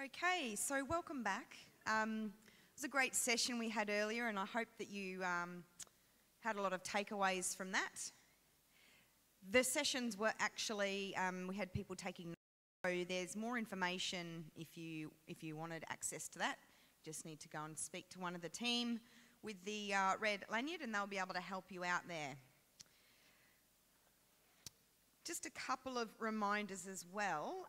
Okay, so welcome back. It was a great session we had earlier, and I hope that you had a lot of takeaways from that. The sessions were actually, we had people taking notes, so there's more information if you wanted access to that. You just need to go and speak to one of the team with the red lanyard, and they'll be able to help you out there. Just a couple of reminders as well.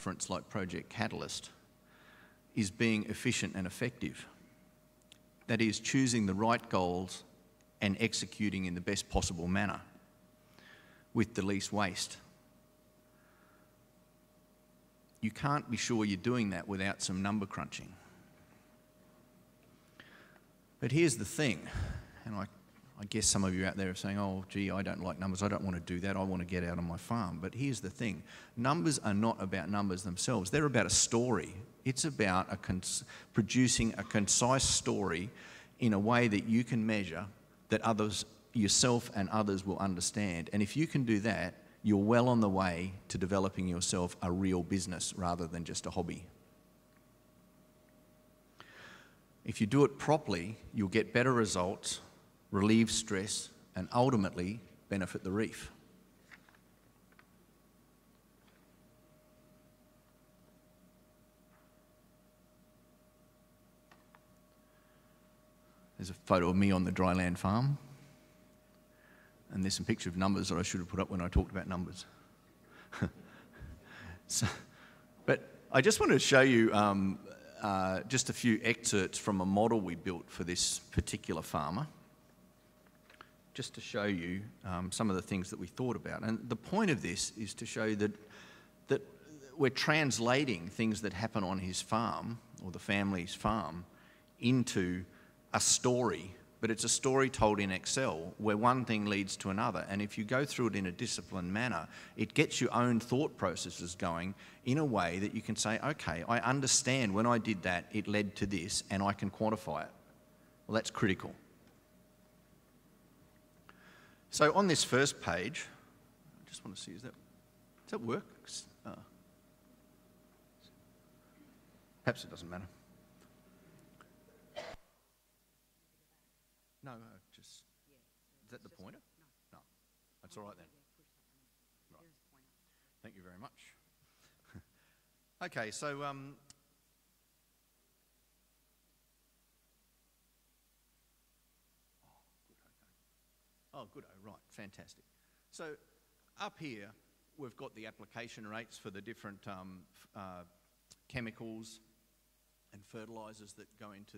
conference like Project Catalyst is being efficient and effective. That is, choosing the right goals and executing in the best possible manner with the least waste. You can't be sure you're doing that without some number crunching. But here's the thing, and I guess some of you out there are saying, oh, gee, I don't like numbers, I don't want to do that, I want to get out on my farm. But here's the thing, numbers are not about numbers themselves, they're about a story. It's about producing a concise story in a way that you can measure, that others, yourself and others will understand. And if you can do that, you're well on the way to developing yourself a real business rather than just a hobby. If you do it properly, you'll get better results, relieve stress, and ultimately benefit the reef. There's a photo of me on the dryland farm. And there's some picture of numbers that I should have put up when I talked about numbers. But I just wanted to show you just a few excerpts from a model we built for this particular farmer, just to show you some of the things that we thought about. And the point of this is to show that we're translating things that happen on his farm, or the family's farm, into a story. But it's a story told in Excel where one thing leads to another. And if you go through it in a disciplined manner, it gets your own thought processes going in a way that you can say, okay, I understand when I did that, it led to this, and I can quantify it. Well, that's critical. So on this first page, I just want to see, does that work? Perhaps it doesn't matter. No, just, is that the pointer? No. That's all right then. Right. Thank you very much. Okay, so, good, right, fantastic. So up here, we've got the application rates for the different chemicals and fertilisers that go into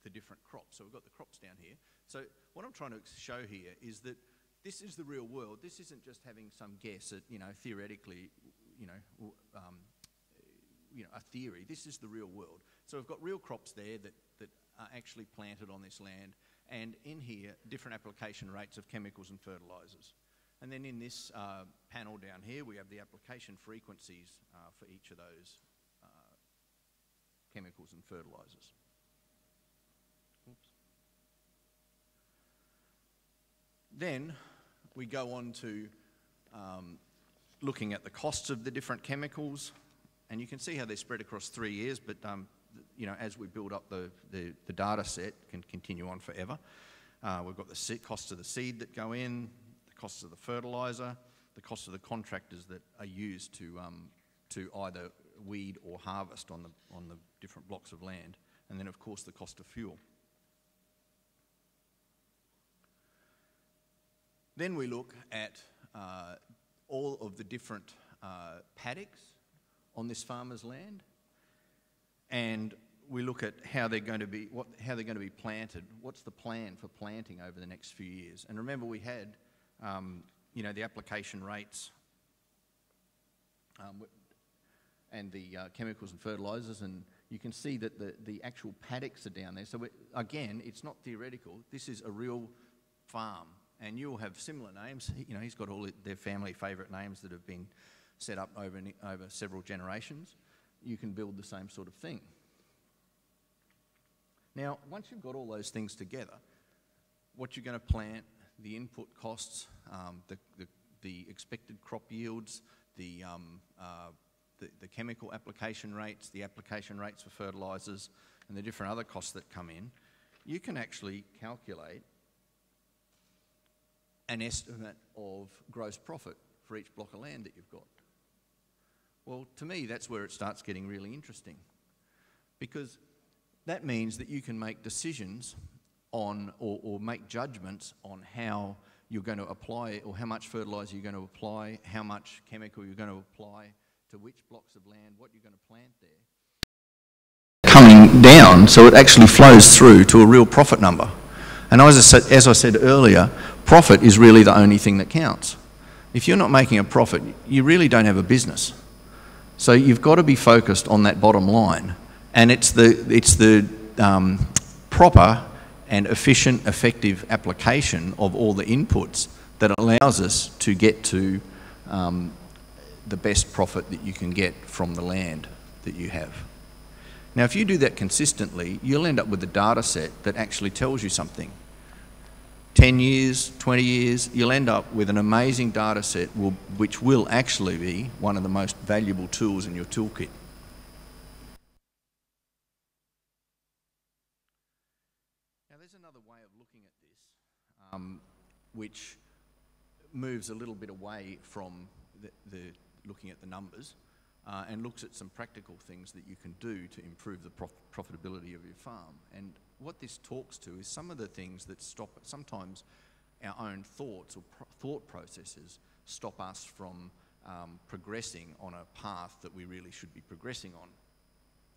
the different crops. So we've got the crops down here. So what I'm trying to show here is that this is the real world. This isn't just having some guess at, theoretically, a theory. This is the real world. So we've got real crops there that are actually planted on this land, and in here, different application rates of chemicals and fertilisers. And then in this panel down here, we have the application frequencies for each of those chemicals and fertilisers. Oops. Then we go on to looking at the costs of the different chemicals, and you can see how they're spread across 3 years, but as we build up the data set, can continue on forever. We've got the costs of the seed that go in, the costs of the fertiliser, the cost of the contractors that are used to either weed or harvest on the different blocks of land, and then of course the cost of fuel. Then we look at all of the different paddocks on this farmer's land, and we look at how they're going to be planted. What's the plan for planting over the next few years? And remember, we had the application rates and the chemicals and fertilisers, and you can see that the actual paddocks are down there. So again, it's not theoretical. This is a real farm. And you'll have similar names. He's got all their family favourite names that have been set up over several generations. You can build the same sort of thing. Now, once you've got all those things together, what you're going to plant, the input costs, the expected crop yields, the chemical application rates, the application rates for fertilisers, and the different other costs that come in, you can actually calculate an estimate of gross profit for each block of land that you've got. Well, to me, that's where it starts getting really interesting, because that means that you can make decisions on or make judgments on how you're going to apply, or how much fertiliser you're going to apply, how much chemical you're going to apply, to which blocks of land, what you're going to plant there, coming down, so it actually flows through to a real profit number. And as I said earlier, profit is really the only thing that counts. If you're not making a profit, you really don't have a business. So you've got to be focused on that bottom line, and it's the proper and efficient, effective application of all the inputs that allows us to get to the best profit that you can get from the land that you have. Now, if you do that consistently, you'll end up with a data set that actually tells you something. 10 years, 20 years, you'll end up with an amazing data set which will actually be one of the most valuable tools in your toolkit. Now, there's another way of looking at this, which moves a little bit away from the looking at the numbers and looks at some practical things that you can do to improve the profitability of your farm. And what this talks to is some of the things that stop, sometimes our own thoughts or thought processes stop us from progressing on a path that we really should be progressing on.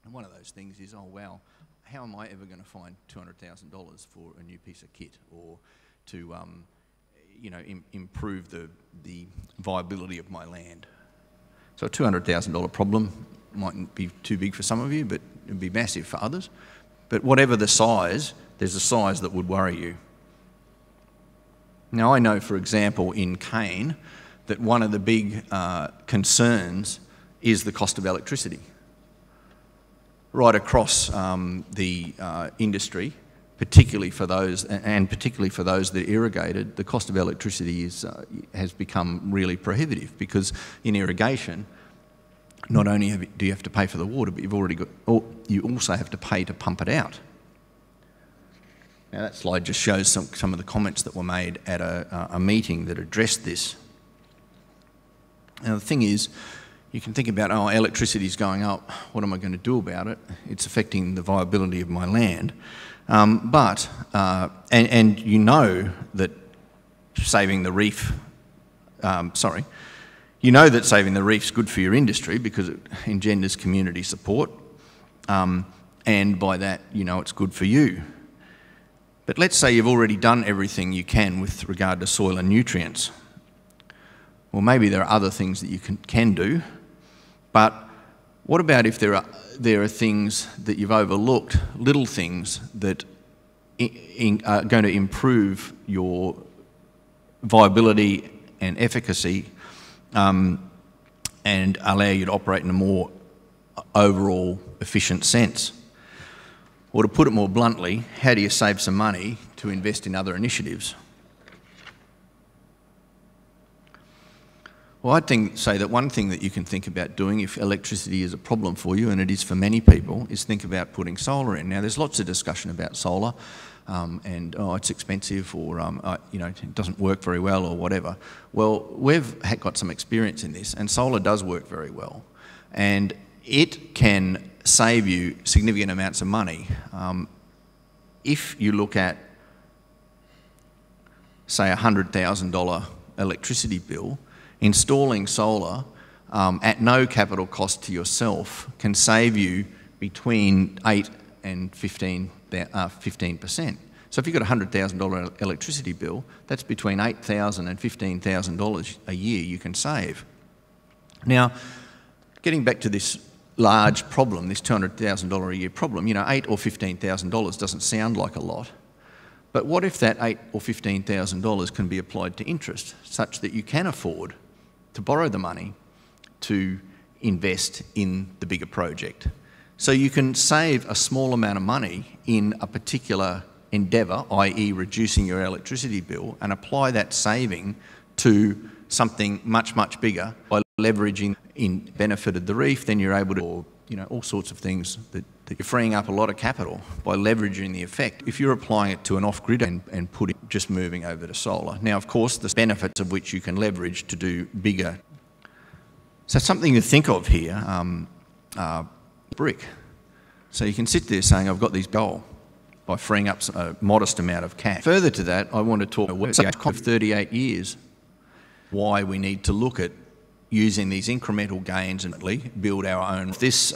And one of those things is, oh wow, how am I ever going to find $200,000 for a new piece of kit, or to improve the viability of my land? So a $200,000 problem mightn't be too big for some of you, but it would be massive for others. But whatever the size, there's a size that would worry you. Now, I know, for example, in cane, that one of the big concerns is the cost of electricity. Right across the industry, particularly for those that are irrigated, the cost of electricity has become really prohibitive, because in irrigation, not only do you have to pay for the water, but you also have to pay to pump it out. Now, that slide just shows some of the comments that were made at a meeting that addressed this. Now, the thing is, you can think about, oh, electricity's going up, what am I going to do about it? It's affecting the viability of my land. And you know that saving the reef, you know that saving the reef's good for your industry because it engenders community support, and by that, you know it's good for you. But let's say you've already done everything you can with regard to soil and nutrients. Well, maybe there are other things that you can do, but what about if there are things that you've overlooked, little things that are going to improve your viability and efficacy and allow you to operate in a more overall efficient sense? Or to put it more bluntly, how do you save some money to invest in other initiatives? Well, I'd say that one thing that you can think about doing if electricity is a problem for you, and it is for many people, is think about putting solar in. Now, there's lots of discussion about solar, and it's expensive, or it doesn't work very well, or whatever. Well, we've got some experience in this, and solar does work very well, and it can save you significant amounts of money. If you look at, say, a $100,000 electricity bill, installing solar at no capital cost to yourself can save you between 8 and 15%. So if you've got a $100,000 electricity bill, that's between $8,000 and $15,000 a year you can save. Now, getting back to this large problem, this $200,000 a year problem, $8,000 or $15,000 doesn't sound like a lot. But what if that $8,000 or $15,000 can be applied to interest, such that you can afford to borrow the money to invest in the bigger project? So you can save a small amount of money in a particular endeavour, i.e. reducing your electricity bill, and apply that saving to something much, much bigger by leveraging in benefit of the reef. Then you're able to, or, all sorts of things that you're freeing up a lot of capital by leveraging the effect. If you're applying it to an off-grid and just moving over to solar. Now, of course, the benefits of which you can leverage to do bigger. So something to think of here, brick. So you can sit there saying, I've got this goal by freeing up a modest amount of cash. Further to that, I want to talk about 38 years, why we need to look at using these incremental gains and build our own. This